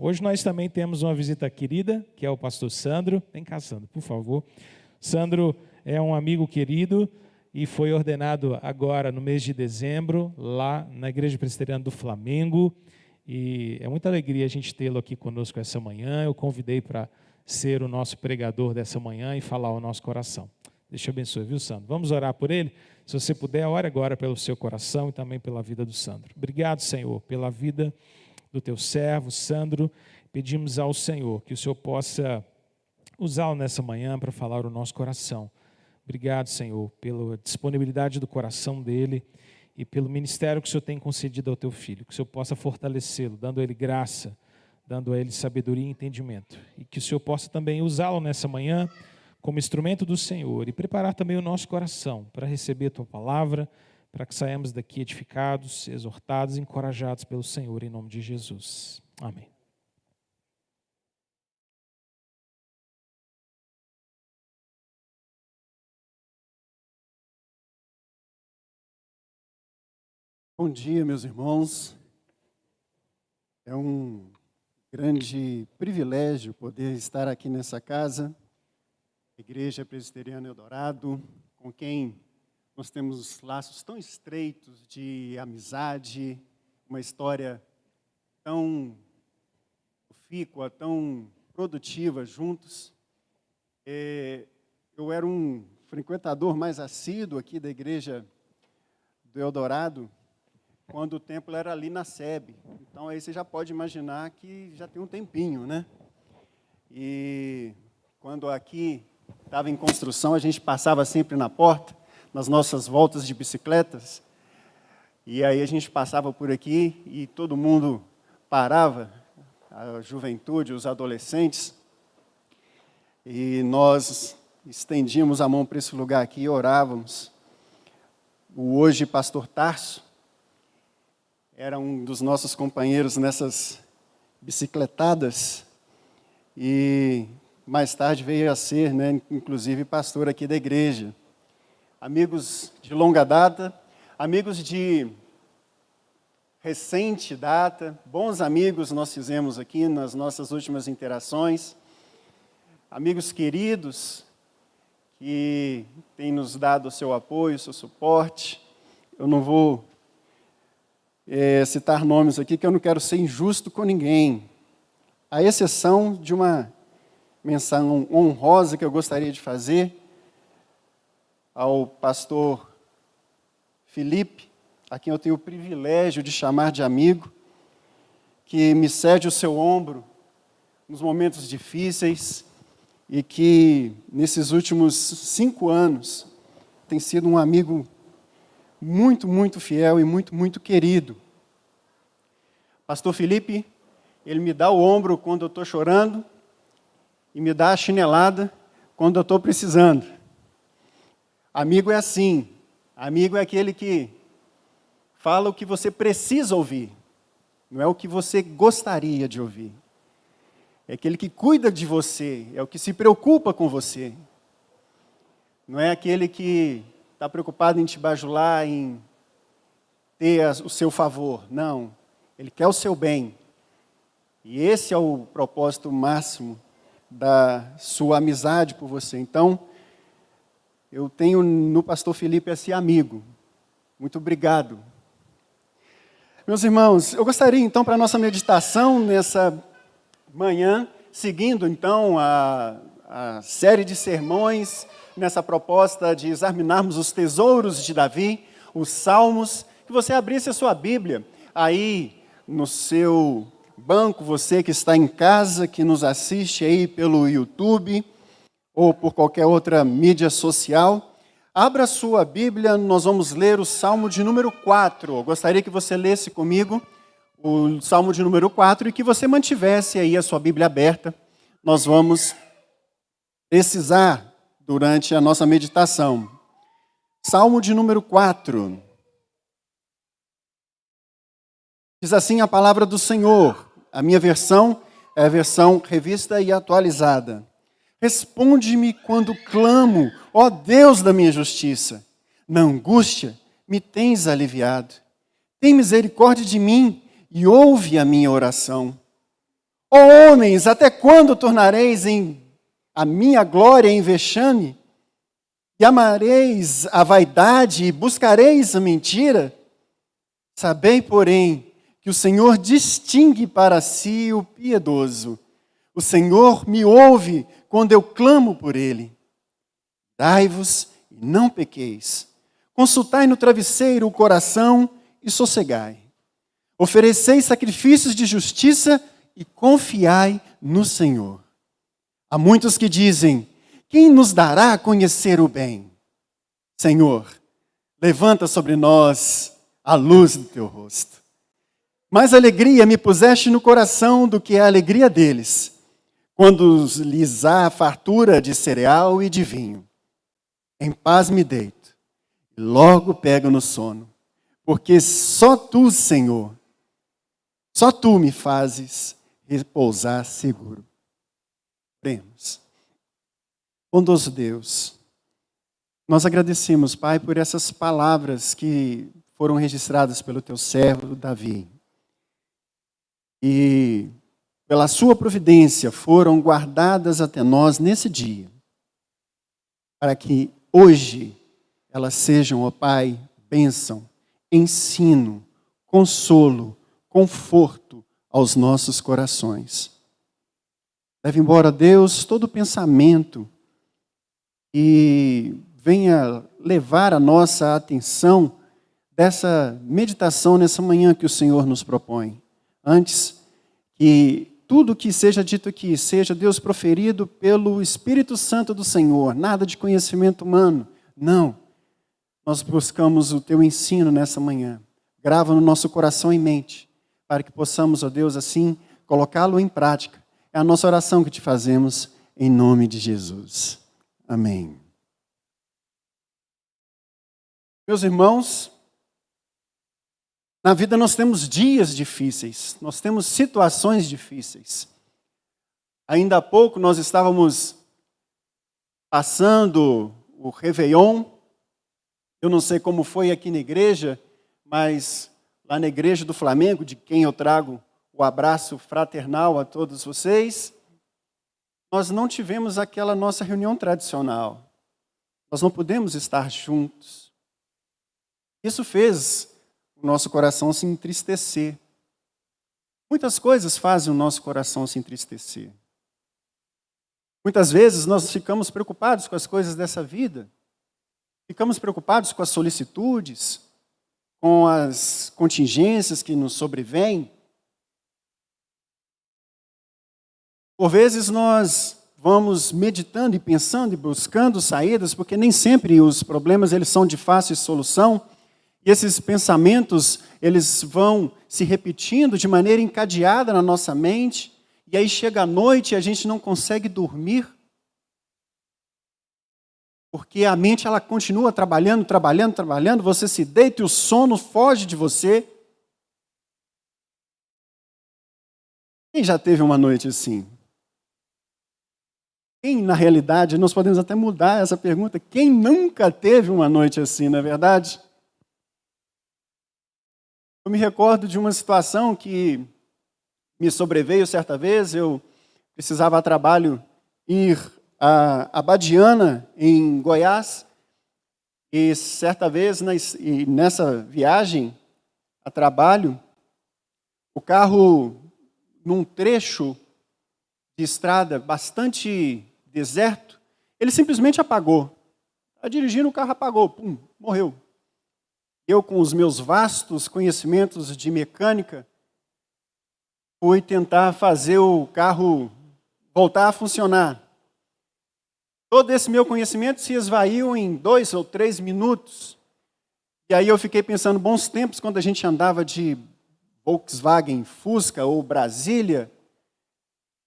Hoje nós também temos uma visita querida, que é o pastor Sandro. Vem cá, Sandro, por favor. Sandro é um amigo querido e foi ordenado agora no mês de dezembro, lá na Igreja Presbiteriana do Flamengo. E é muita alegria a gente tê-lo aqui conosco essa manhã. Eu convidei para ser o nosso pregador dessa manhã e falar ao nosso coração. Deus te abençoe, viu, Sandro? Vamos orar por ele? Se você puder, ore agora pelo seu coração e também pela vida do Sandro. Obrigado, Senhor, pela vida do teu servo, Sandro. Pedimos ao Senhor que o Senhor possa usá-lo nessa manhã para falar o nosso coração. Obrigado, Senhor, pela disponibilidade do coração dele e pelo ministério que o Senhor tem concedido ao teu filho. Que o Senhor possa fortalecê-lo, dando a ele graça, dando a ele sabedoria e entendimento. E que o Senhor possa também usá-lo nessa manhã como instrumento do Senhor e preparar também o nosso coração para receber a tua palavra, para que saiamos daqui edificados, exortados e encorajados pelo Senhor, em nome de Jesus. Amém. Bom dia, meus irmãos. É um grande privilégio poder estar aqui nessa casa, Igreja Presbiteriana Eldorado, com quem nós temos laços tão estreitos de amizade, uma história tão profícua, tão produtiva juntos. Eu era um frequentador mais assíduo aqui da Igreja do Eldorado, quando o templo era ali na SEB. Então, aí você já pode imaginar que já tem um tempinho, né? E quando aqui estava em construção, a gente passava sempre na porta, nas nossas voltas de bicicletas, e aí a gente passava por aqui e todo mundo parava, a juventude, os adolescentes, e nós estendíamos a mão para esse lugar aqui e orávamos. O hoje pastor Tarso era um dos nossos companheiros nessas bicicletadas e mais tarde veio a ser, né, inclusive pastor aqui da igreja. Amigos de longa data, amigos de recente data, bons amigos nós fizemos aqui nas nossas últimas interações, amigos queridos que têm nos dado o seu apoio, o seu suporte. Eu não vou citar nomes aqui, que eu não quero ser injusto com ninguém, à exceção de uma menção honrosa que eu gostaria de fazer ao pastor Felipe, a quem eu tenho o privilégio de chamar de amigo, que me cede o seu ombro nos momentos difíceis e que, nesses últimos 5 anos, tem sido um amigo muito, muito fiel e muito, muito querido. Pastor Felipe, ele me dá o ombro quando eu estou chorando e me dá a chinelada quando eu estou precisando. Amigo é assim, amigo é aquele que fala o que você precisa ouvir, não é o que você gostaria de ouvir. É aquele que cuida de você, é o que se preocupa com você. Não é aquele que está preocupado em te bajular, em ter o seu favor. Não, ele quer o seu bem. E esse é o propósito máximo da sua amizade por você. Então, eu tenho no pastor Felipe esse amigo. Muito obrigado. Meus irmãos, eu gostaria então, para a nossa meditação nessa manhã, seguindo então a série de sermões, nessa proposta de examinarmos os tesouros de Davi, os Salmos, que você abrisse a sua Bíblia aí no seu banco, você que está em casa, que nos assiste aí pelo YouTube ou por qualquer outra mídia social, abra a sua Bíblia, nós vamos ler o Salmo de número 4. Eu gostaria que você lesse comigo o Salmo de número 4 e que você mantivesse aí a sua Bíblia aberta. Nós vamos precisar durante a nossa meditação. Salmo de número 4. Diz assim a palavra do Senhor. A minha versão é a versão revista e atualizada. Responde-me quando clamo, ó Deus da minha justiça. Na angústia me tens aliviado. Tem misericórdia de mim e ouve a minha oração. Ó homens, até quando tornareis a minha glória em vexame? E amareis a vaidade e buscareis a mentira? Sabei, porém, que o Senhor distingue para si o piedoso. O Senhor me ouve quando eu clamo por ele. Dai-vos e não pequeis. Consultai no travesseiro o coração e sossegai. Ofereceis sacrifícios de justiça e confiai no Senhor. Há muitos que dizem: quem nos dará a conhecer o bem? Senhor, levanta sobre nós a luz do teu rosto. Mais alegria me puseste no coração do que a alegria deles, quando lhes há fartura de cereal e de vinho. Em paz me deito, e logo pego no sono, porque só tu, Senhor, só tu me fazes repousar seguro. Oremos. Bondoso Deus, nós agradecemos, Pai, por essas palavras que foram registradas pelo teu servo Davi. E pela sua providência foram guardadas até nós nesse dia, para que hoje elas sejam, ó Pai, bênção, ensino, consolo, conforto aos nossos corações. Leve embora, Deus, todo pensamento e venha levar a nossa atenção dessa meditação nessa manhã que o Senhor nos propõe. Antes que tudo que seja dito aqui seja, Deus, proferido pelo Espírito Santo do Senhor, nada de conhecimento humano. Não. Nós buscamos o teu ensino nessa manhã. Grava no nosso coração e mente, para que possamos, ó Deus, assim, colocá-lo em prática. É a nossa oração que te fazemos, em nome de Jesus. Amém. Meus irmãos, na vida nós temos dias difíceis, nós temos situações difíceis. Ainda há pouco nós estávamos passando o Réveillon. Eu não sei como foi aqui na igreja, mas lá na igreja do Flamengo, de quem eu trago o abraço fraternal a todos vocês, nós não tivemos aquela nossa reunião tradicional. Nós não pudemos estar juntos. Isso fez o nosso coração se entristecer. Muitas coisas fazem o nosso coração se entristecer. Muitas vezes nós ficamos preocupados com as coisas dessa vida. Ficamos preocupados com as solicitudes, com as contingências que nos sobrevêm. Por vezes nós vamos meditando e pensando e buscando saídas, porque nem sempre os problemas eles são de fácil solução. E esses pensamentos, eles vão se repetindo de maneira encadeada na nossa mente, e aí chega a noite e a gente não consegue dormir, porque a mente ela continua trabalhando, você se deita e o sono foge de você. Quem já teve uma noite assim? Quem, na realidade, nós podemos até mudar essa pergunta, quem nunca teve uma noite assim, não é verdade? Eu me recordo de uma situação que me sobreveio certa vez. Eu precisava a trabalho ir a Abadiana, em Goiás, e certa vez nessa viagem a trabalho, o carro, num trecho de estrada bastante deserto, ele simplesmente apagou. Estava dirigindo, o carro apagou, pum, morreu. Eu, com os meus vastos conhecimentos de mecânica, fui tentar fazer o carro voltar a funcionar. Todo esse meu conhecimento se esvaiu em 2 ou 3 minutos. E aí eu fiquei pensando, bons tempos, quando a gente andava de Volkswagen Fusca ou Brasília,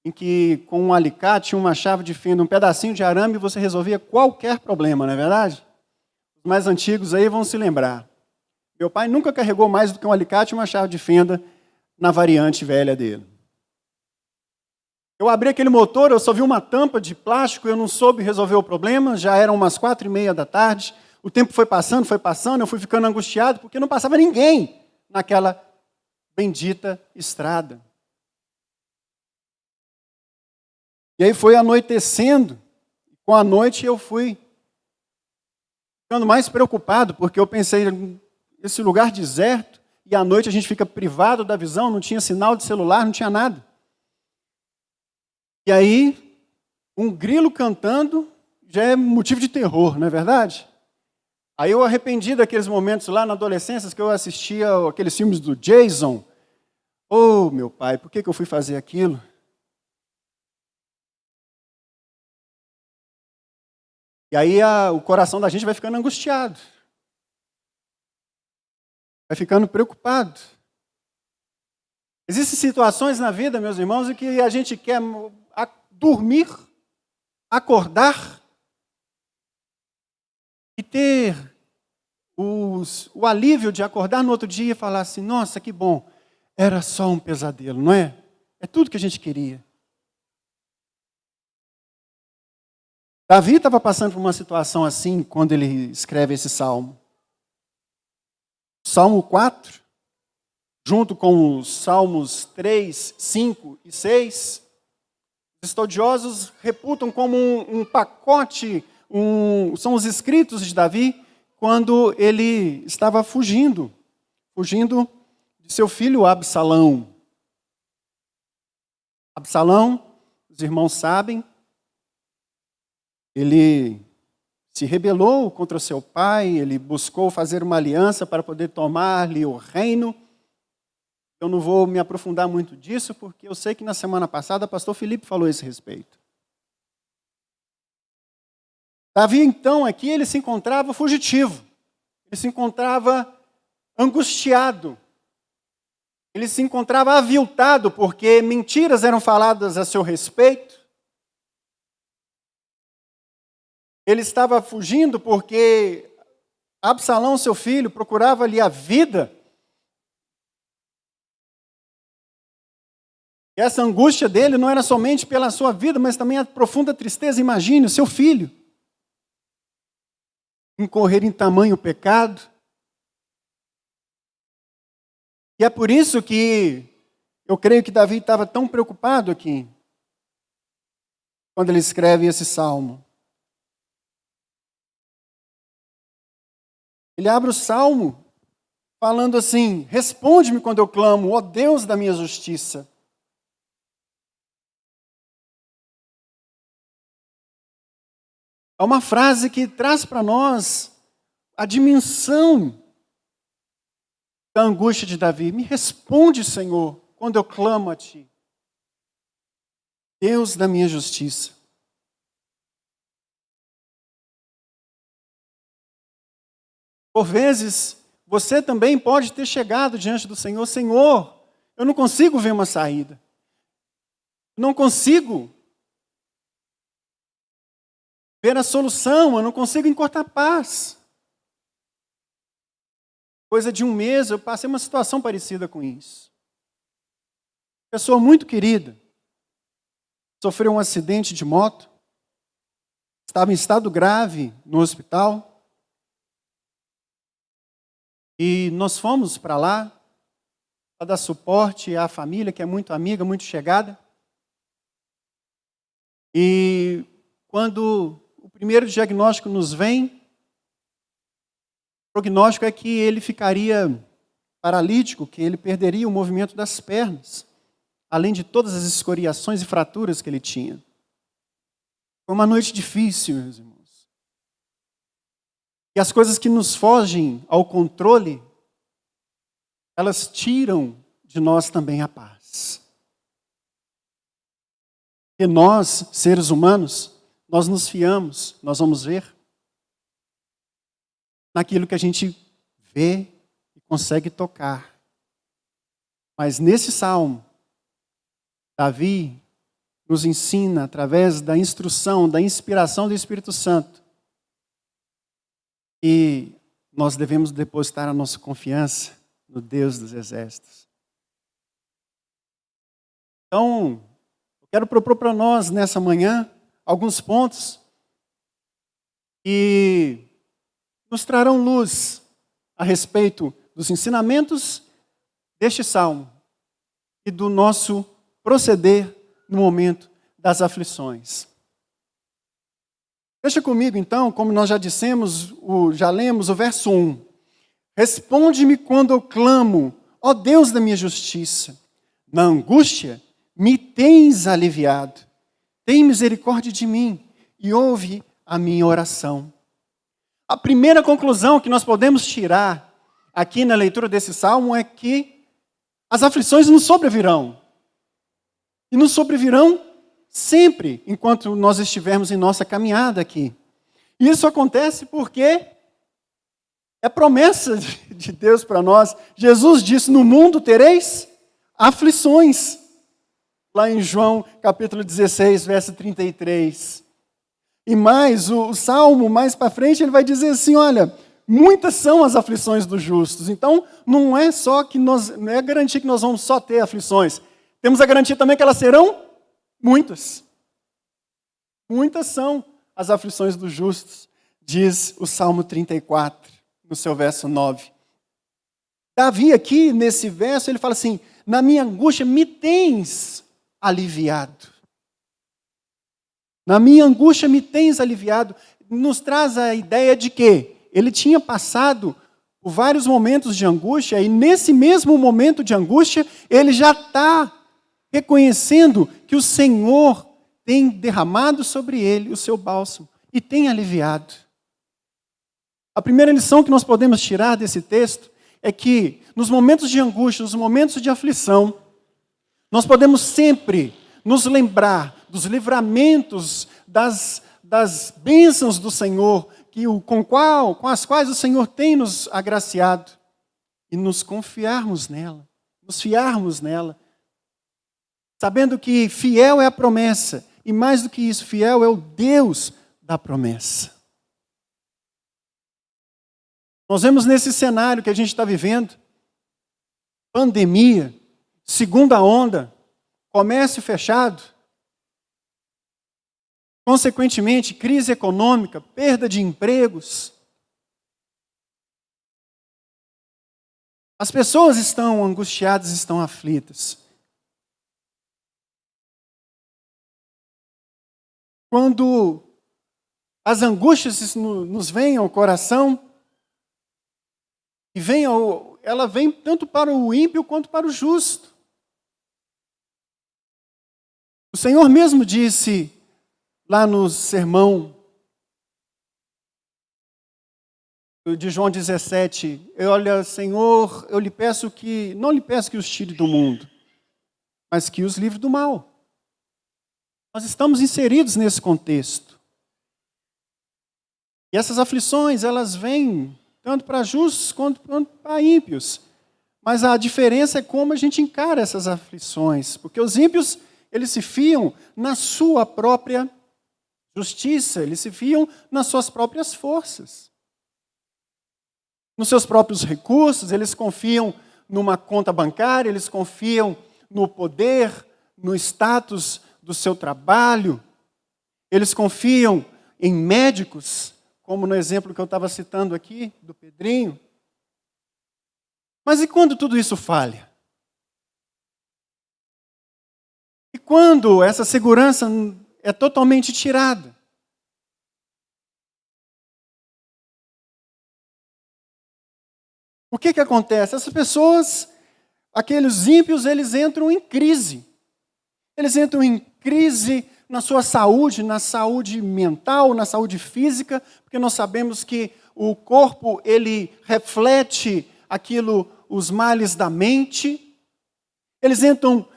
em que com um alicate, uma chave de fenda, um pedacinho de arame, você resolvia qualquer problema, não é verdade? Os mais antigos aí vão se lembrar. Meu pai nunca carregou mais do que um alicate e uma chave de fenda na variante velha dele. Eu abri aquele motor, eu só vi uma tampa de plástico, eu não soube resolver o problema, já eram umas 4:30 da tarde, o tempo foi passando, eu fui ficando angustiado, porque não passava ninguém naquela bendita estrada. E aí foi anoitecendo. Com a noite eu fui ficando mais preocupado, porque eu pensei, esse lugar deserto, e à noite a gente fica privado da visão, não tinha sinal de celular, não tinha nada. E aí, um grilo cantando já é motivo de terror, não é verdade? Aí eu arrependi daqueles momentos lá na adolescência que eu assistia aqueles filmes do Jason. Oh, meu pai, por que eu fui fazer aquilo? E aí o coração da gente vai ficando angustiado. Vai ficando preocupado. Existem situações na vida, meus irmãos, em que a gente quer dormir, acordar e ter o alívio de acordar no outro dia e falar assim, nossa, que bom, era só um pesadelo, não é? É tudo que a gente queria. Davi estava passando por uma situação assim quando ele escreve esse salmo. Salmo 4, junto com os salmos 3, 5 e 6, os estudiosos reputam como um pacote, são os escritos de Davi, quando ele estava fugindo de seu filho Absalão. Absalão, os irmãos sabem, ele se rebelou contra seu pai, ele buscou fazer uma aliança para poder tomar-lhe o reino. Eu não vou me aprofundar muito disso, porque eu sei que na semana passada o pastor Felipe falou a esse respeito. Davi, então, aqui ele se encontrava fugitivo, ele se encontrava angustiado, ele se encontrava aviltado, porque mentiras eram faladas a seu respeito. Ele estava fugindo porque Absalão, seu filho, procurava-lhe a vida. E essa angústia dele não era somente pela sua vida, mas também a profunda tristeza. Imagine o seu filho incorrer em tamanho pecado. E é por isso que eu creio que Davi estava tão preocupado aqui, quando ele escreve esse salmo. Ele abre o salmo falando assim, responde-me quando eu clamo, ó Deus da minha justiça. É uma frase que traz para nós a dimensão da angústia de Davi. Me responde, Senhor, quando eu clamo a Ti. Deus da minha justiça. Por vezes, você também pode ter chegado diante do Senhor, Senhor, eu não consigo ver uma saída. Não consigo ver a solução, eu não consigo encontrar paz. Coisa de um mês, eu passei uma situação parecida com isso. Pessoa muito querida, sofreu um acidente de moto, estava em estado grave no hospital, e nós fomos para lá, para dar suporte à família, que é muito amiga, muito chegada. E quando o primeiro diagnóstico nos vem, o prognóstico é que ele ficaria paralítico, que ele perderia o movimento das pernas, além de todas as escoriações e fraturas que ele tinha. Foi uma noite difícil, meus irmãos. E as coisas que nos fogem ao controle, elas tiram de nós também a paz. E nós, seres humanos, nós nos fiamos, nós vamos ver, naquilo que a gente vê e consegue tocar. Mas nesse salmo, Davi nos ensina, através da instrução, da inspiração do Espírito Santo, e nós devemos depositar a nossa confiança no Deus dos exércitos. Então, eu quero propor para nós, nessa manhã, alguns pontos que nos trarão luz a respeito dos ensinamentos deste salmo e do nosso proceder no momento das aflições. Deixa comigo, então, como nós já dissemos, já lemos o verso 1. Responde-me quando eu clamo, ó Deus da minha justiça. Na angústia, me tens aliviado. Tem misericórdia de mim e ouve a minha oração. A primeira conclusão que nós podemos tirar aqui na leitura desse salmo é que as aflições nos sobrevirão. E nos sobrevirão sempre, enquanto nós estivermos em nossa caminhada aqui. E isso acontece porque é promessa de Deus para nós. Jesus disse, no mundo tereis aflições. Lá em João capítulo 16, verso 33. E mais, o Salmo, mais para frente, ele vai dizer assim, olha, muitas são as aflições dos justos. Então, não é garantia que nós vamos só ter aflições. Temos a garantia também que elas serão muitas. Muitas são as aflições dos justos, diz o Salmo 34, no seu verso 9. Davi aqui, nesse verso, ele fala assim, na minha angústia me tens aliviado. Na minha angústia me tens aliviado. Nos traz a ideia de que ele tinha passado por vários momentos de angústia e nesse mesmo momento de angústia, ele já está reconhecendo que o Senhor tem derramado sobre ele o seu bálsamo e tem aliviado. A primeira lição que nós podemos tirar desse texto é que nos momentos de angústia, nos momentos de aflição, nós podemos sempre nos lembrar dos livramentos, das bênçãos do Senhor, com as quais o Senhor tem nos agraciado, e nos confiarmos nela, nos fiarmos nela, sabendo que fiel é a promessa, e mais do que isso, fiel é o Deus da promessa. Nós vemos nesse cenário que a gente está vivendo, pandemia, segunda onda, comércio fechado, consequentemente, crise econômica, perda de empregos. As pessoas estão angustiadas, estão aflitas. Quando as angústias nos vêm ao coração, ela vem tanto para o ímpio quanto para o justo. O Senhor mesmo disse lá no sermão de João 17, olha, Senhor, eu não lhe peço que os tire do mundo, mas que os livre do mal. Nós estamos inseridos nesse contexto. E essas aflições, elas vêm tanto para justos quanto para ímpios. Mas a diferença é como a gente encara essas aflições. Porque os ímpios, eles se fiam na sua própria justiça, eles se fiam nas suas próprias forças. Nos seus próprios recursos, eles confiam numa conta bancária, eles confiam no poder, no status do seu trabalho. Eles confiam em médicos, como no exemplo que eu estava citando aqui, do Pedrinho. Mas e quando tudo isso falha? E quando essa segurança é totalmente tirada? O que acontece? Essas pessoas, aqueles ímpios, eles entram em crise. Eles entram em crise na sua saúde, na saúde mental, na saúde física, porque nós sabemos que o corpo, ele reflete os males da mente. Eles entram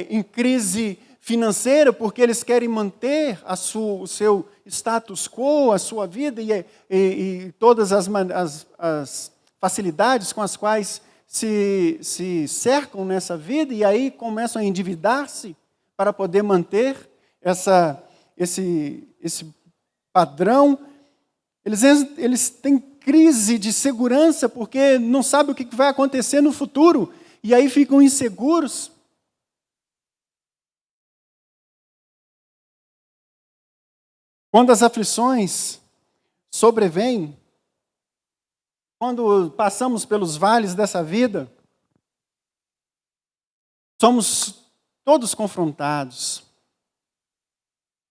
em crise financeira, porque eles querem manter o seu status quo, a sua vida e todas as facilidades com as quais se cercam nessa vida, e aí começam a endividar-se para poder manter esse padrão. Eles têm crise de segurança porque não sabem o que vai acontecer no futuro, e aí ficam inseguros. Quando as aflições sobrevêm, quando passamos pelos vales dessa vida, somos todos confrontados.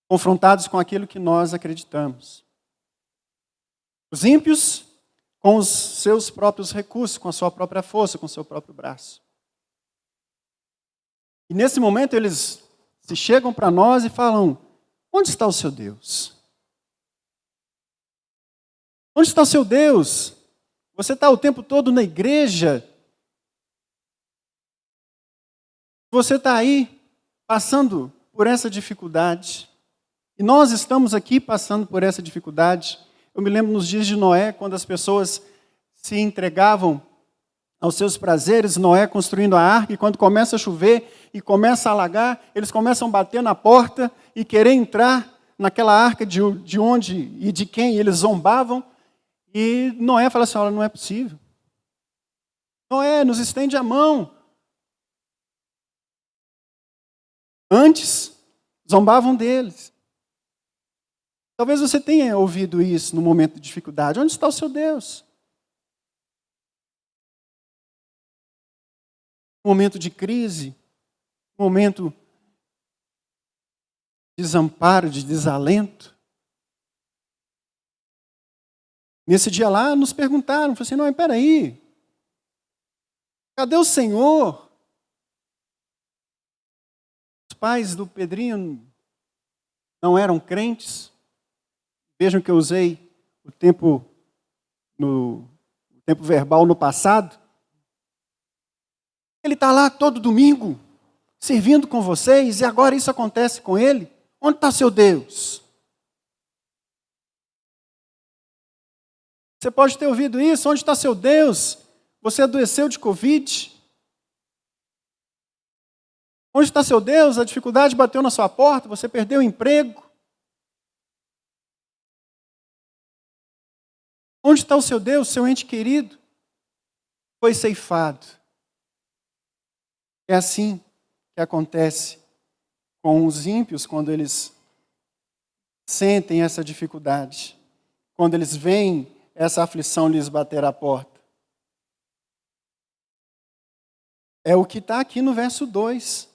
confrontados com aquilo que nós acreditamos. Os ímpios com os seus próprios recursos, com a sua própria força, com o seu próprio braço. E nesse momento eles se chegam para nós e falam: onde está o seu Deus? Onde está o seu Deus? Você está o tempo todo na igreja. Você está aí passando por essa dificuldade. E nós estamos aqui passando por essa dificuldade. Eu me lembro nos dias de Noé, quando as pessoas se entregavam aos seus prazeres, Noé construindo a arca, e quando começa a chover e começa a alagar, eles começam a bater na porta e querer entrar naquela arca de onde e de quem eles zombavam. E Noé fala assim: olha, não é possível. Noé, nos estende a mão. Antes, zombavam deles. Talvez você tenha ouvido isso no momento de dificuldade. Onde está o seu Deus? Momento de crise, momento de desamparo, de desalento. Nesse dia lá, nos perguntaram, falaram assim: não, espera aí, cadê o Senhor? Os pais do Pedrinho não eram crentes. Vejam que eu usei o tempo verbal no passado. Ele está lá todo domingo, servindo com vocês, e agora isso acontece com ele. Onde está seu Deus? Você pode ter ouvido isso. Onde está seu Deus? Você adoeceu de Covid. Onde está seu Deus? A dificuldade bateu na sua porta, você perdeu o emprego. Onde está o seu Deus, seu ente querido? Foi ceifado. É assim que acontece com os ímpios quando eles sentem essa dificuldade, quando eles veem essa aflição lhes bater à porta. É o que está aqui no verso 2.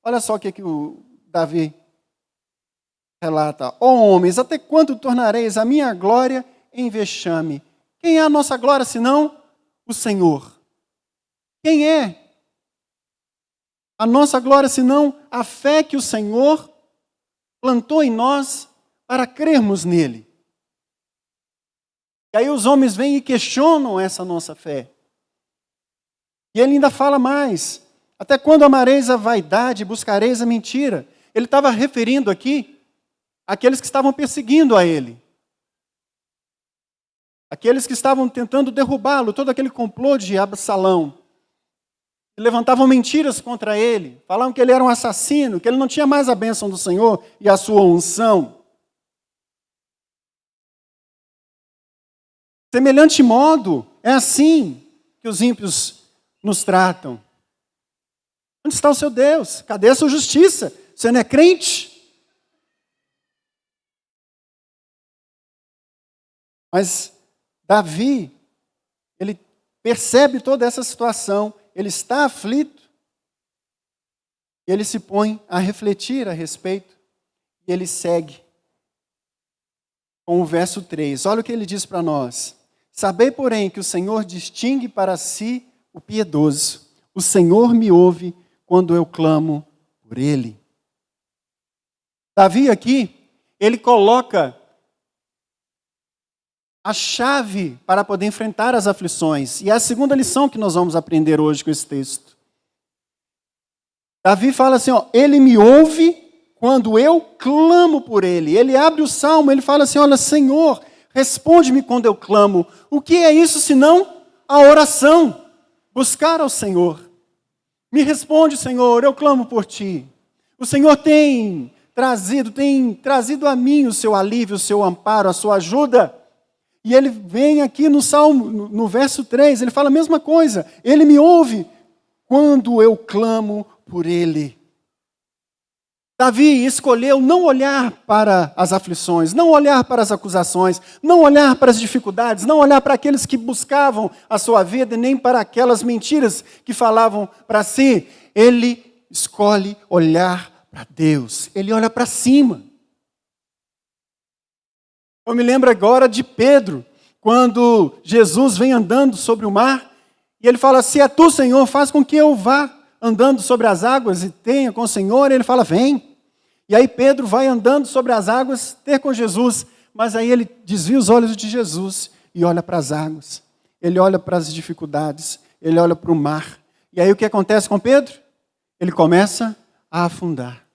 Olha só o que o Davi relata. Ó homens, até quando tornareis a minha glória em vexame? Quem é a nossa glória senão o Senhor? Quem é a nossa glória senão a fé que o Senhor plantou em nós para crermos nele? E aí os homens vêm e questionam essa nossa fé. E ele ainda fala mais: até quando amareis a vaidade e buscareis a mentira? Ele estava referindo aqui àqueles que estavam perseguindo a ele. Aqueles que estavam tentando derrubá-lo, todo aquele complô de Absalão. Que levantavam mentiras contra ele, falavam que ele era um assassino, que ele não tinha mais a bênção do Senhor e a sua unção. Semelhante modo, é assim que os ímpios nos tratam. Onde está o seu Deus? Cadê a sua justiça? Você não é crente? Mas Davi, ele percebe toda essa situação, ele está aflito, e ele se põe a refletir a respeito, e ele segue com o verso 3. Olha o que ele diz para nós. Sabei, porém, que o Senhor distingue para si o piedoso. O Senhor me ouve quando eu clamo por ele. Davi aqui, ele coloca a chave para poder enfrentar as aflições. E é a segunda lição que nós vamos aprender hoje com esse texto. Davi fala assim, ó, ele me ouve quando eu clamo por ele. Ele abre o salmo, ele fala assim, olha, Senhor, responde-me quando eu clamo. O que é isso senão a oração? Buscar ao Senhor. Me responde, Senhor, eu clamo por ti. O Senhor tem trazido a mim o seu alívio, o seu amparo, a sua ajuda. E ele vem aqui no Salmo, no verso 3, ele fala a mesma coisa. Ele me ouve quando eu clamo por ele. Davi escolheu não olhar para as aflições, não olhar para as acusações, não olhar para as dificuldades, não olhar para aqueles que buscavam a sua vida, nem para aquelas mentiras que falavam para si. Ele escolhe olhar para Deus, ele olha para cima. Eu me lembro agora de Pedro, quando Jesus vem andando sobre o mar, e ele fala, se é tu, Senhor, faz com que eu vá andando sobre as águas e tenha com o Senhor. E ele fala, vem. E aí Pedro vai andando sobre as águas, ter com Jesus, mas aí ele desvia os olhos de Jesus e olha para as águas. Ele olha para as dificuldades, ele olha para o mar. E aí o que acontece com Pedro? Ele começa a afundar.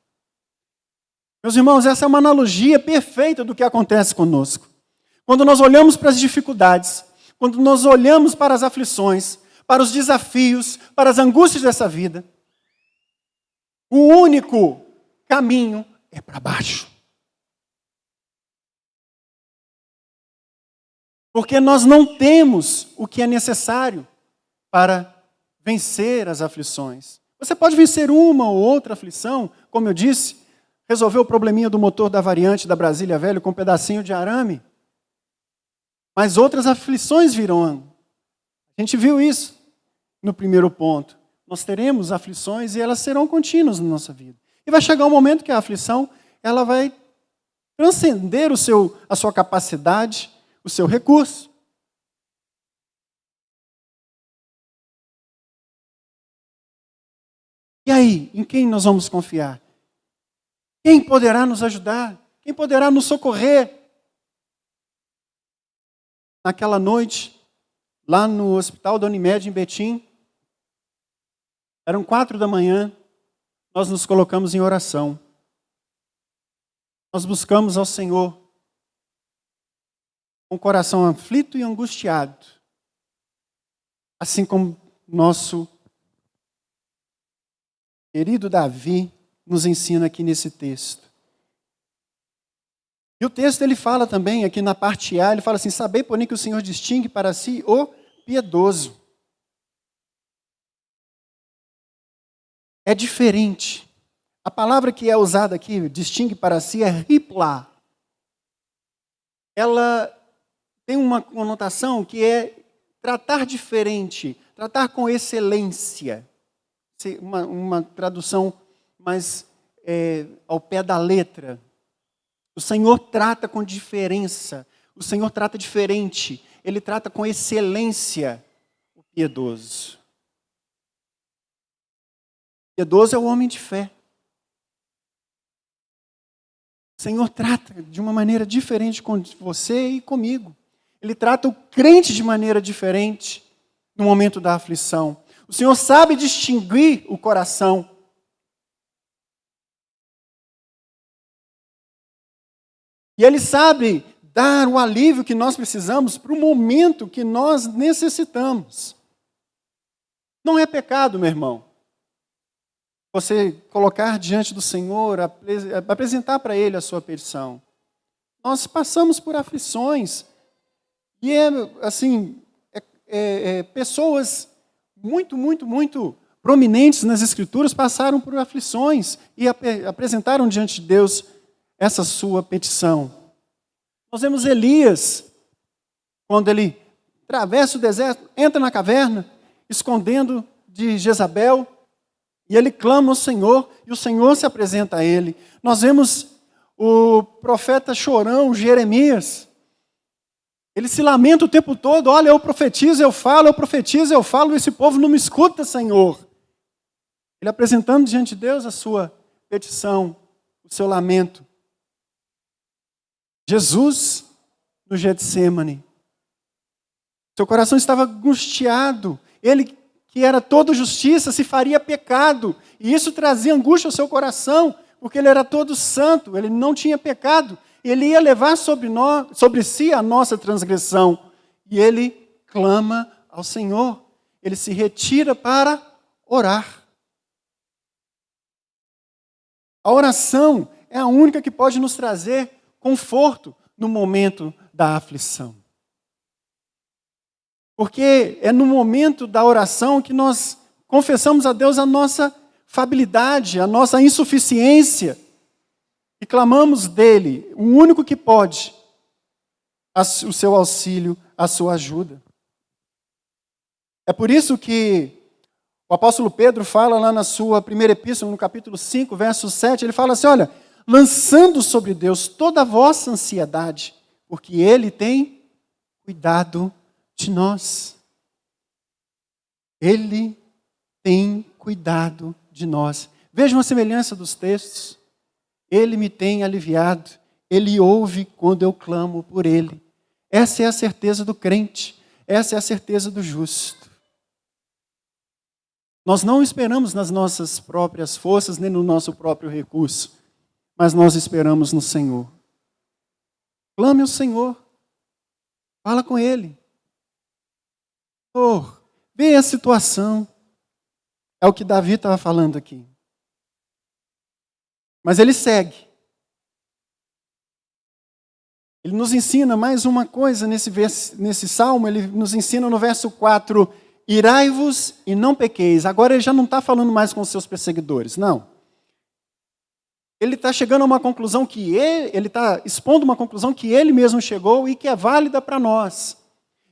Meus irmãos, essa é uma analogia perfeita do que acontece conosco. Quando nós olhamos para as dificuldades, quando nós olhamos para as aflições, para os desafios, para as angústias dessa vida, o único caminho é para baixo. Porque nós não temos o que é necessário para vencer as aflições. Você pode vencer uma ou outra aflição, como eu disse, resolver o probleminha do motor da variante da Brasília Velho com um pedacinho de arame. Mas outras aflições virão. A gente viu isso no primeiro ponto. Nós teremos aflições e elas serão contínuas na nossa vida. E vai chegar um momento que a aflição ela vai transcender a sua capacidade, o seu recurso. E aí, em quem nós vamos confiar? Quem poderá nos ajudar? Quem poderá nos socorrer? Naquela noite, lá no hospital da Unimed em Betim, eram 4 da manhã, nós nos colocamos em oração. Nós buscamos ao Senhor, com o coração aflito e angustiado, assim como nosso querido Davi nos ensina aqui nesse texto. E o texto ele fala também, aqui na parte A, ele fala assim, sabei, porém, que o Senhor distingue para si o piedoso. É diferente. A palavra que é usada aqui, distingue para si, é riplá. Ela tem uma conotação que é tratar diferente, tratar com excelência. Uma tradução mais ao pé da letra. O Senhor trata com diferença. O Senhor trata diferente. Ele trata com excelência o piedoso. O piedoso é o homem de fé. O Senhor trata de uma maneira diferente com você e comigo. Ele trata o crente de maneira diferente no momento da aflição. O Senhor sabe distinguir o coração. E Ele sabe dar o alívio que nós precisamos para o momento que nós necessitamos. Não é pecado, meu irmão, você colocar diante do Senhor, apresentar para Ele a sua petição. Nós passamos por aflições. E pessoas muito prominentes nas Escrituras passaram por aflições e apresentaram diante de Deus essa sua petição. Nós vemos Elias, quando ele atravessa o deserto, entra na caverna, escondendo de Jezabel, e ele clama ao Senhor, e o Senhor se apresenta a ele. Nós vemos o profeta chorão, Jeremias. Ele se lamenta o tempo todo, olha, eu profetizo, eu falo, esse povo não me escuta, Senhor. Ele apresentando diante de Deus a sua petição, o seu lamento. Jesus, no Getsêmani, seu coração estava angustiado, ele que era todo justiça, se faria pecado, e isso trazia angústia ao seu coração, porque ele era todo santo, ele não tinha pecado, ele ia levar sobre si a nossa transgressão, e ele clama ao Senhor, ele se retira para orar. A oração é a única que pode nos trazer conforto no momento da aflição. Porque é no momento da oração que nós confessamos a Deus a nossa fabilidade, a nossa insuficiência, e clamamos dele, o único que pode, o seu auxílio, a sua ajuda. É por isso que o apóstolo Pedro fala lá na sua primeira epístola, no capítulo 5, verso 7, ele fala assim, olha, lançando sobre Deus toda a vossa ansiedade, porque Ele tem cuidado de nós. Ele tem cuidado de nós. Vejam a semelhança dos textos. Ele me tem aliviado. Ele ouve quando eu clamo por Ele. Essa é a certeza do crente. Essa é a certeza do justo. Nós não esperamos nas nossas próprias forças, nem no nosso próprio recurso, mas nós esperamos no Senhor. Clame ao Senhor. Fala com Ele. Senhor, vê a situação. É o que Davi estava falando aqui. Mas ele segue. Ele nos ensina mais uma coisa nesse salmo. Ele nos ensina no verso 4, irai-vos e não pequeis. Agora ele já não está falando mais com os seus perseguidores, não. Ele está chegando a uma conclusão que ele está expondo uma conclusão que ele mesmo chegou e que é válida para nós.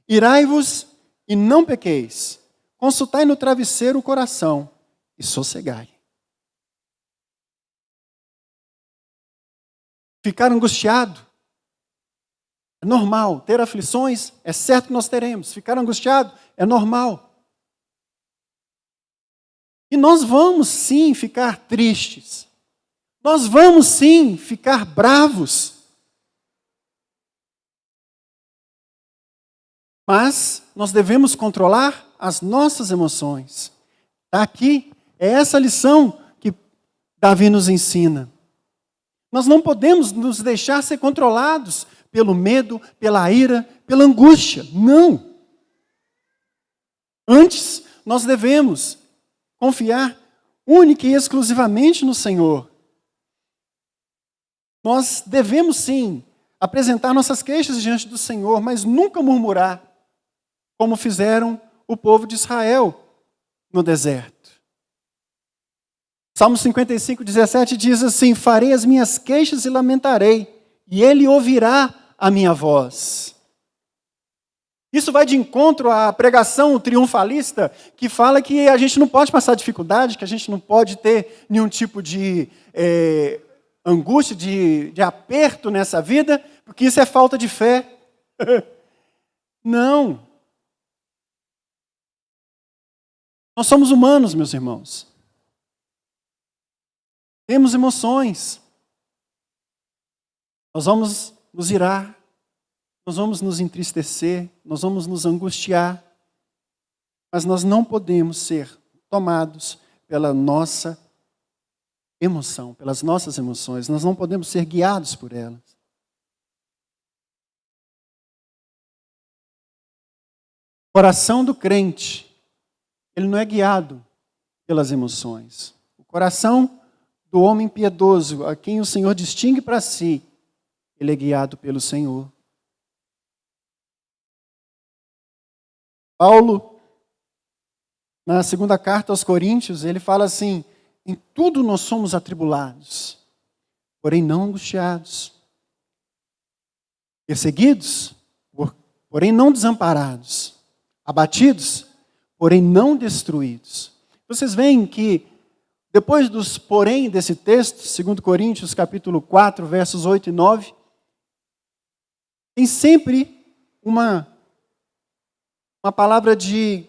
Irai-vos e não pequeis. Consultai no travesseiro o coração e sossegai. Ficar angustiado é normal. Ter aflições é certo que nós teremos. Ficar angustiado é normal. E nós vamos sim ficar tristes. Nós vamos sim ficar bravos. Mas nós devemos controlar as nossas emoções. Aqui é essa lição que Davi nos ensina. Nós não podemos nos deixar ser controlados pelo medo, pela ira, pela angústia. Não. Antes, nós devemos confiar única e exclusivamente no Senhor. Nós devemos sim apresentar nossas queixas diante do Senhor, mas nunca murmurar, como fizeram o povo de Israel no deserto. Salmo 55, 17 diz assim, farei as minhas queixas e lamentarei, e Ele ouvirá a minha voz. Isso vai de encontro à pregação triunfalista, que fala que a gente não pode passar dificuldade, que a gente não pode ter nenhum tipo de angústia, de aperto nessa vida, porque isso é falta de fé. Não. Nós somos humanos, meus irmãos. Temos emoções. Nós vamos nos irar, nós vamos nos entristecer, nós vamos nos angustiar, mas nós não podemos ser tomados pela nossa emoção, pelas nossas emoções, nós não podemos ser guiados por elas. O coração do crente, ele não é guiado pelas emoções. O coração do homem piedoso, a quem o Senhor distingue para si, ele é guiado pelo Senhor. Paulo, na segunda carta aos Coríntios, ele fala assim, em tudo nós somos atribulados, porém não angustiados. Perseguidos, porém não desamparados. Abatidos, porém não destruídos. Vocês veem que depois dos porém desse texto, 2 Coríntios capítulo 4, versos 8 e 9, tem sempre uma palavra de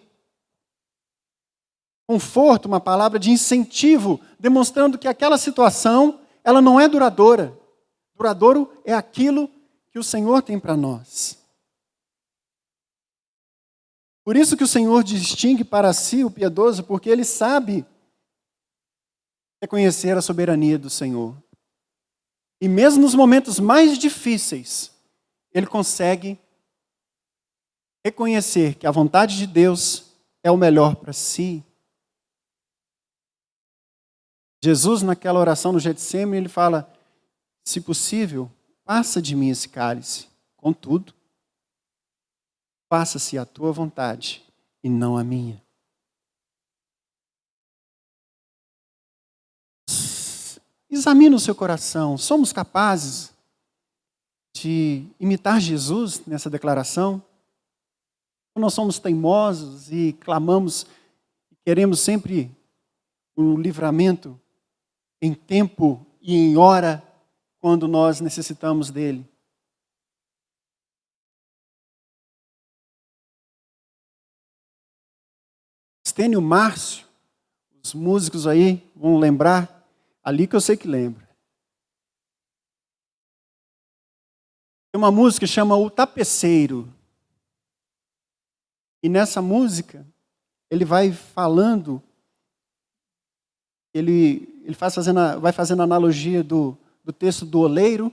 conforto, uma palavra de incentivo, demonstrando que aquela situação, ela não é duradoura. Duradouro é aquilo que o Senhor tem para nós. Por isso que o Senhor distingue para si o piedoso, porque ele sabe reconhecer a soberania do Senhor. E mesmo nos momentos mais difíceis, ele consegue reconhecer que a vontade de Deus é o melhor para si. Jesus, naquela oração no Getsêmani, ele fala, se possível, passa de mim esse cálice. Contudo, faça-se a tua vontade e não a minha. Examine o seu coração. Somos capazes de imitar Jesus nessa declaração? Ou nós somos teimosos e clamamos, queremos sempre o livramento em tempo e em hora, quando nós necessitamos dele? Estênio Márcio, os músicos aí vão lembrar, ali que eu sei que lembra. Tem uma música que chama O Tapeceiro. E nessa música, ele vai falando, vai fazendo analogia do texto do oleiro.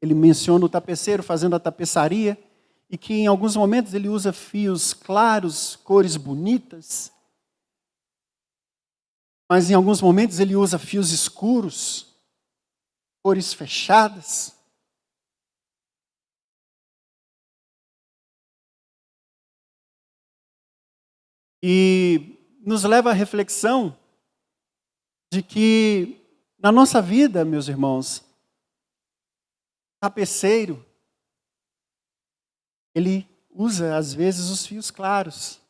Ele menciona o tapeceiro fazendo a tapeçaria, e que em alguns momentos ele usa fios claros, cores bonitas, mas em alguns momentos ele usa fios escuros, cores fechadas. E nos leva à reflexão de que na nossa vida, meus irmãos, tapeceiro, ele usa às vezes os fios claros.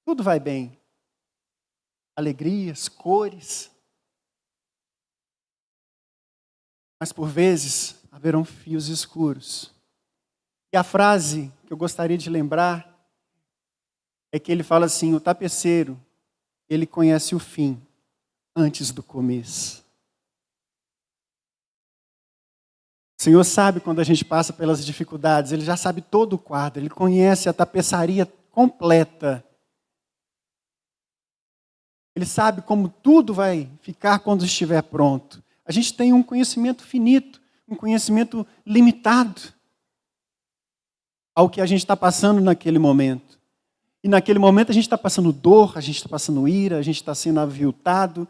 Tudo vai bem. Alegrias, cores. Mas por vezes haverão fios escuros. E a frase que eu gostaria de lembrar é que ele fala assim: o tapeceiro, ele conhece o fim antes do começo. O Senhor sabe quando a gente passa pelas dificuldades, Ele já sabe todo o quadro, Ele conhece a tapeçaria completa. Ele sabe como tudo vai ficar quando estiver pronto. A gente tem um conhecimento finito, um conhecimento limitado ao que a gente está passando naquele momento. E naquele momento a gente está passando dor, a gente está passando ira, a gente está sendo aviltado,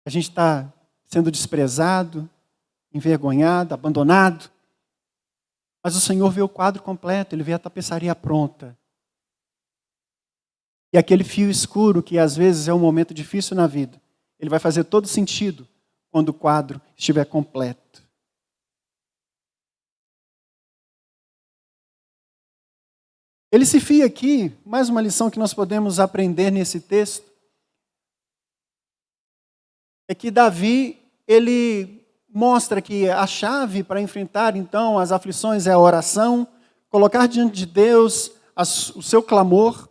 a gente está sendo desprezado, envergonhado, abandonado. Mas o Senhor vê o quadro completo, Ele vê a tapeçaria pronta. E aquele fio escuro, que às vezes é um momento difícil na vida, ele vai fazer todo sentido quando o quadro estiver completo. Ele se fia aqui, mais uma lição que nós podemos aprender nesse texto, é que Davi, ele mostra que a chave para enfrentar, então, as aflições é a oração, colocar diante de Deus o seu clamor,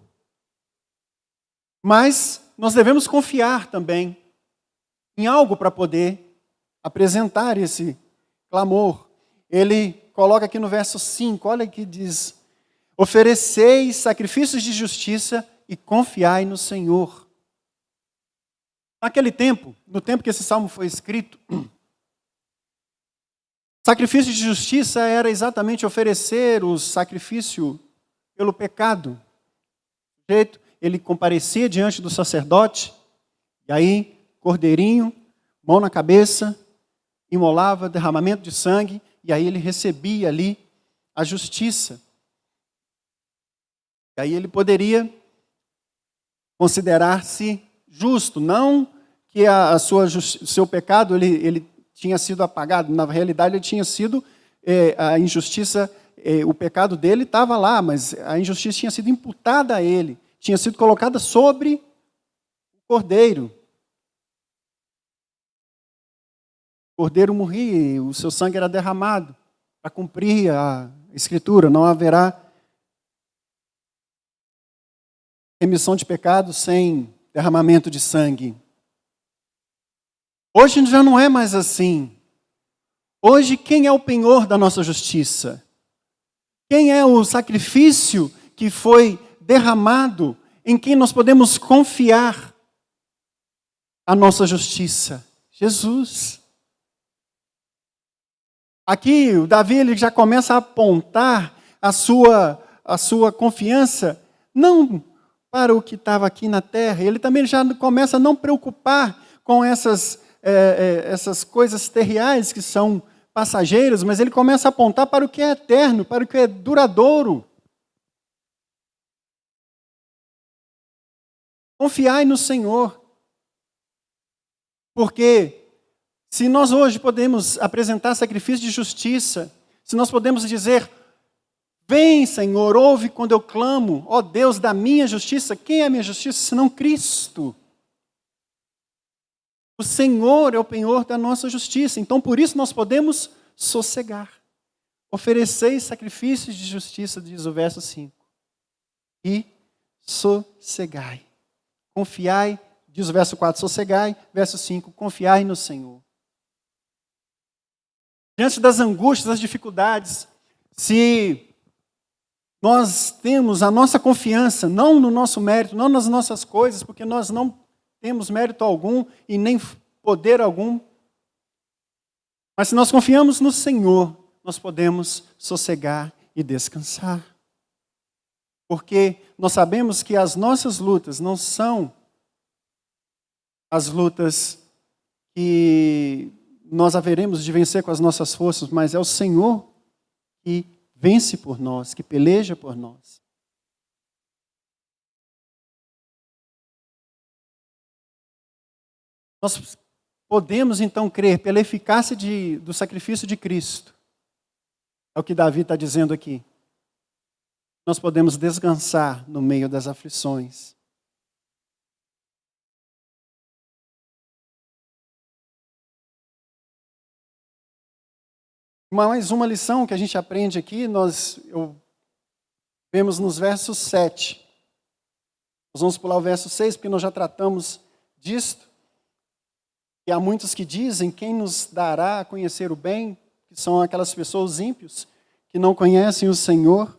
mas nós devemos confiar também em algo para poder apresentar esse clamor. Ele coloca aqui no verso 5, olha que diz: ofereceis sacrifícios de justiça e confiai no Senhor. Naquele tempo, no tempo que esse salmo foi escrito, sacrifício de justiça era exatamente oferecer o sacrifício pelo pecado. Ele comparecia diante do sacerdote, e aí, cordeirinho, mão na cabeça, imolava, derramamento de sangue, e aí ele recebia ali a justiça. E aí ele poderia considerar-se justo, não que o seu pecado ele tinha sido apagado, na realidade ele tinha sido, a injustiça, o pecado dele estava lá, mas a injustiça tinha sido imputada a ele, tinha sido colocada sobre o cordeiro. O cordeiro morria, o seu sangue era derramado para cumprir a Escritura, não haverá remissão de pecados sem derramamento de sangue. Hoje já não é mais assim. Hoje, quem é o penhor da nossa justiça? Quem é o sacrifício que foi derramado, em quem nós podemos confiar a nossa justiça? Jesus. Aqui, o Davi ele já começa a apontar a sua confiança, não para o que estava aqui na terra. Ele também já começa a não preocupar com essas coisas terreais que são passageiras, mas ele começa a apontar para o que é eterno, para o que é duradouro. Confiai no Senhor. Porque se nós hoje podemos apresentar sacrifício de justiça, se nós podemos dizer: vem, Senhor, ouve quando eu clamo, ó Deus da minha justiça. Quem é a minha justiça senão Cristo? O Senhor é o penhor da nossa justiça. Então, por isso, nós podemos sossegar. Ofereceis sacrifícios de justiça, diz o verso 5. e sossegai. Confiai, diz o verso 4, sossegai. Verso 5, confiai no Senhor. Diante das angústias, das dificuldades, se nós temos a nossa confiança, não no nosso mérito, não nas nossas coisas, porque nós não temos mérito algum e nem poder algum, mas se nós confiamos no Senhor, nós podemos sossegar e descansar. Porque nós sabemos que as nossas lutas não são as lutas que nós haveremos de vencer com as nossas forças, mas é o Senhor que vence por nós, que peleja por nós. Nós podemos então crer pela eficácia do sacrifício de Cristo. É o que Davi está dizendo aqui. Nós podemos descansar no meio das aflições. Mais uma lição que a gente aprende aqui, vemos nos versos 7. Nós vamos pular o verso 6, porque nós já tratamos disto. E há muitos que dizem, quem nos dará a conhecer o bem, que são aquelas pessoas ímpios, que não conhecem o Senhor.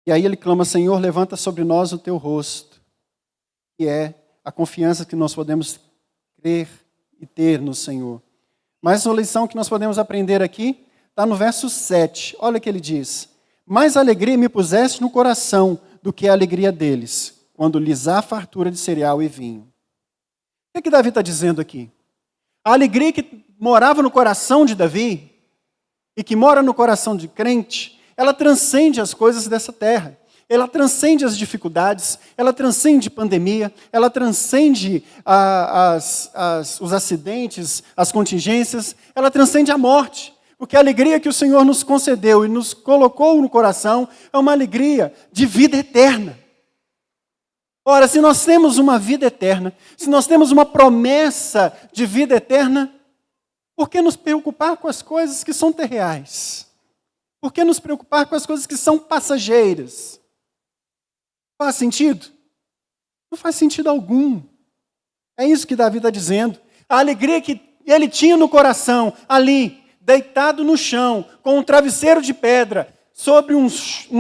E aí ele clama, Senhor, levanta sobre nós o teu rosto. Que é a confiança que nós podemos crer e ter no Senhor. Mas a lição que nós podemos aprender aqui está no verso 7. Olha o que ele diz. Mais alegria me puseste no coração do que a alegria deles, quando lhes há fartura de cereal e vinho. O que Davi está dizendo aqui? A alegria que morava no coração de Davi e que mora no coração de crente, ela transcende as coisas dessa terra. Ela transcende as dificuldades, ela transcende pandemia, ela transcende os acidentes, as contingências, ela transcende a morte. Porque a alegria que o Senhor nos concedeu e nos colocou no coração é uma alegria de vida eterna. Ora, se nós temos uma vida eterna, se nós temos uma promessa de vida eterna, por que nos preocupar com as coisas que são terreais? Por que nos preocupar com as coisas que são passageiras? Faz sentido? Não faz sentido algum. É isso que Davi está dizendo. A alegria que ele tinha no coração, ali, deitado no chão, com um travesseiro de pedra, sobre um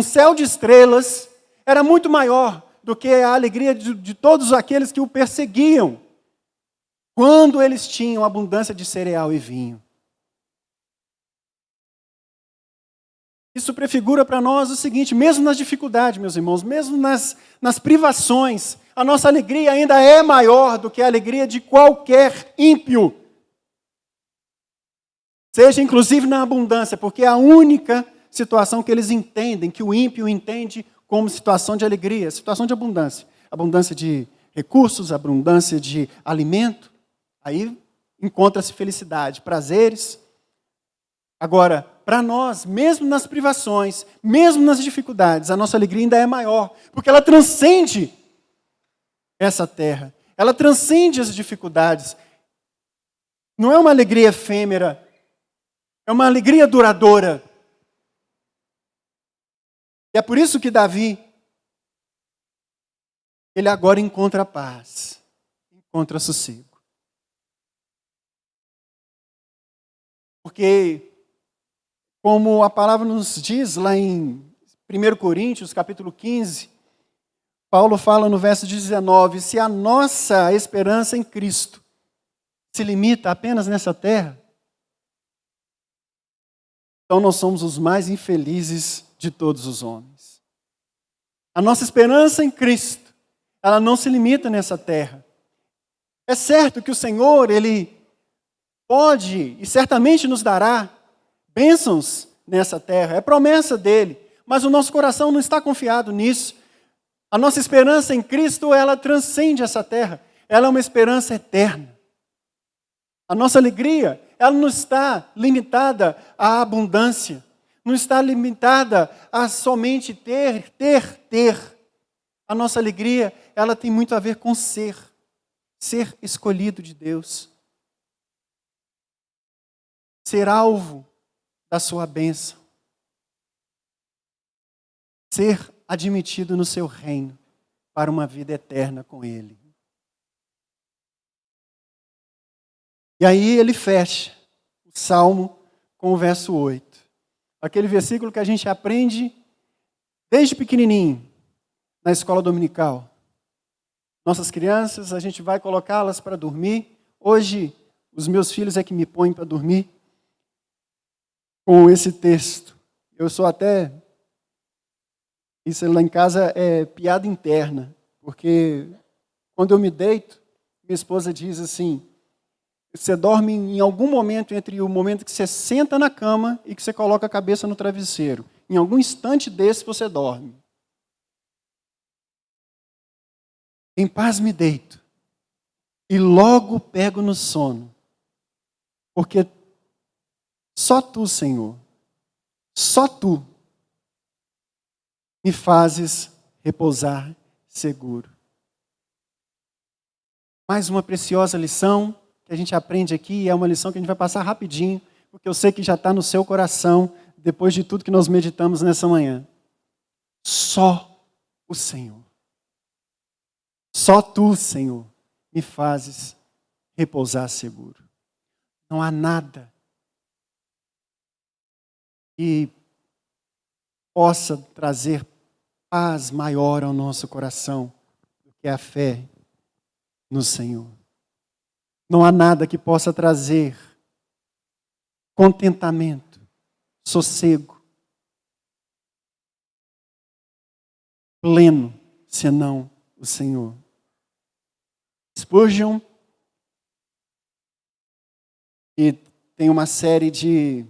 céu de estrelas, era muito maior do que a alegria de todos aqueles que o perseguiam, quando eles tinham abundância de cereal e vinho. Isso prefigura para nós o seguinte, mesmo nas dificuldades, meus irmãos, mesmo nas privações, a nossa alegria ainda é maior do que a alegria de qualquer ímpio. Seja inclusive na abundância, porque é a única situação que eles entendem, que o ímpio entende como situação de alegria, situação de abundância. Abundância de recursos, abundância de alimento. Aí encontra-se felicidade, prazeres. Agora, para nós, mesmo nas privações, mesmo nas dificuldades, a nossa alegria ainda é maior, porque ela transcende essa terra, ela transcende as dificuldades. Não é uma alegria efêmera, é uma alegria duradoura. E é por isso que Davi, ele agora encontra paz, encontra sossego. Porque, como a palavra nos diz lá em 1 Coríntios, capítulo 15, Paulo fala no verso 19, se a nossa esperança em Cristo se limita apenas nessa terra, então nós somos os mais infelizes de todos os homens. A nossa esperança em Cristo, ela não se limita nessa terra. É certo que o Senhor, Ele pode e certamente nos dará bênçãos nessa terra, é promessa dele, mas o nosso coração não está confiado nisso. A nossa esperança em Cristo, ela transcende essa terra, ela é uma esperança eterna. A nossa alegria, ela não está limitada à abundância, não está limitada a somente ter. A nossa alegria, ela tem muito a ver com ser escolhido de Deus, ser alvo da sua bênção, ser admitido no seu reino para uma vida eterna com Ele. E aí ele fecha o Salmo com o verso 8. Aquele versículo que a gente aprende desde pequenininho na escola dominical. Nossas crianças, a gente vai colocá-las para dormir. Hoje, os meus filhos é que me põem para dormir com esse texto. Eu sou até... Isso lá em casa é piada interna, porque quando eu me deito, minha esposa diz assim, você dorme em algum momento entre o momento que você senta na cama e que você coloca a cabeça no travesseiro. Em algum instante desse você dorme. Em paz me deito e logo pego no sono, porque só Tu, Senhor, só Tu me fazes repousar seguro. Mais uma preciosa lição que a gente aprende aqui, é uma lição que a gente vai passar rapidinho, porque eu sei que já está no seu coração, depois de tudo que nós meditamos nessa manhã. Só o Senhor. Só Tu, Senhor, me fazes repousar seguro. Não há nada que possa trazer paz maior ao nosso coração do que a fé no Senhor. Não há nada que possa trazer contentamento, sossego, pleno, senão o Senhor. Spurgeon, que tem uma série de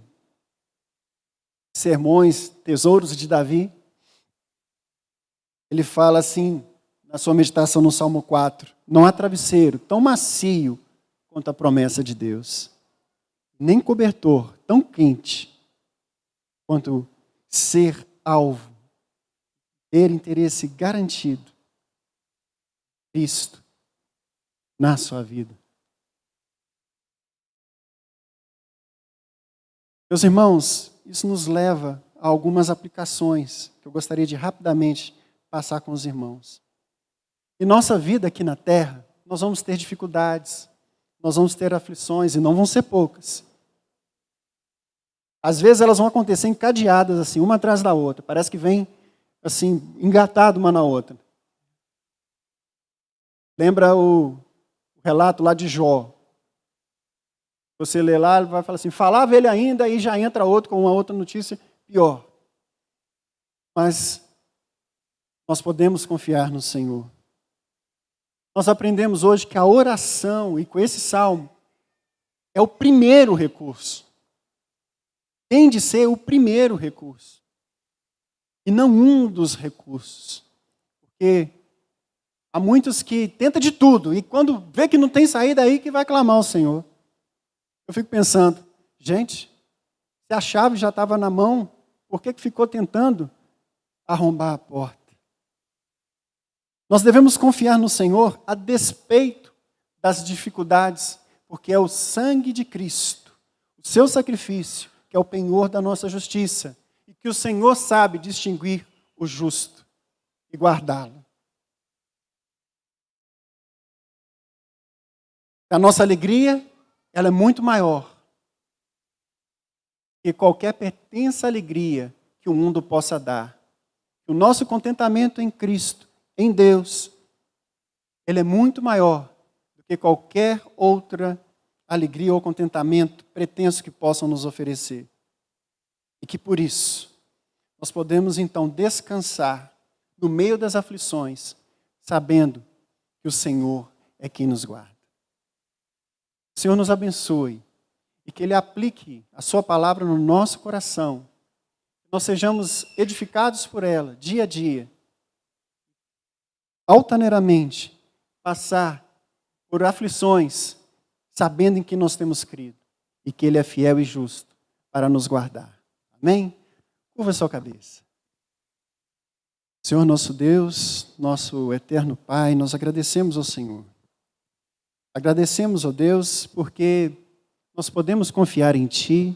sermões, Tesouros de Davi, ele fala assim, na sua meditação no Salmo 4, não há travesseiro tão macio quanto a promessa de Deus, nem cobertor tão quente quanto ser alvo, ter interesse garantido, Cristo, na sua vida. Meus irmãos, isso nos leva a algumas aplicações que eu gostaria de rapidamente passar com os irmãos. Em nossa vida aqui na terra, nós vamos ter dificuldades, nós vamos ter aflições, e não vão ser poucas. Às vezes elas vão acontecer encadeadas, assim, uma atrás da outra. Parece que vem, assim, engatado uma na outra. Lembra o relato lá de Jó? Você lê lá, ele vai falar assim, falava ele ainda, e já entra outro com uma outra notícia pior. Mas nós podemos confiar no Senhor. Nós aprendemos hoje que a oração, e com esse salmo, é o primeiro recurso. Tem de ser o primeiro recurso. E não um dos recursos. Porque há muitos que tentam de tudo, e quando vê que não tem saída, aí que vai clamar ao Senhor. Eu fico pensando, gente, se a chave já estava na mão, por que ficou tentando arrombar a porta? Nós devemos confiar no Senhor a despeito das dificuldades, porque é o sangue de Cristo, o seu sacrifício, que é o penhor da nossa justiça, e que o Senhor sabe distinguir o justo e guardá-lo. A nossa alegria, ela é muito maior que qualquer pertença à alegria que o mundo possa dar. O nosso contentamento em Cristo, em Deus, ele é muito maior do que qualquer outra alegria ou contentamento pretenso que possam nos oferecer. E que por isso, nós podemos então descansar no meio das aflições, sabendo que o Senhor é quem nos guarda. O Senhor nos abençoe e que Ele aplique a sua palavra no nosso coração. Nós sejamos edificados por ela, dia a dia. Altaneiramente, passar por aflições, sabendo em que nós temos crido. E que Ele é fiel e justo para nos guardar. Amém? Curva sua cabeça. Senhor nosso Deus, nosso eterno Pai, nós agradecemos ao Senhor. Agradecemos, ó Deus, porque nós podemos confiar em Ti,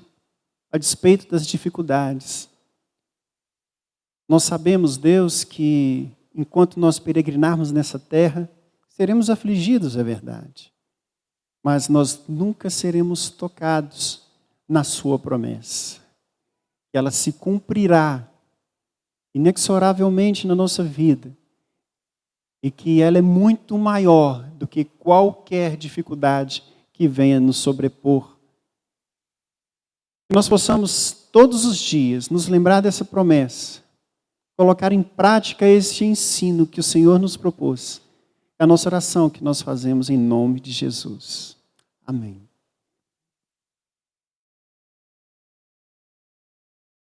a despeito das dificuldades. Nós sabemos, Deus, que enquanto nós peregrinarmos nessa terra, seremos afligidos, é verdade. Mas nós nunca seremos tocados na sua promessa. Ela se cumprirá inexoravelmente na nossa vida. E que ela é muito maior do que qualquer dificuldade que venha nos sobrepor. Que nós possamos todos os dias nos lembrar dessa promessa, colocar em prática este ensino que o Senhor nos propôs. É a nossa oração que nós fazemos em nome de Jesus. Amém.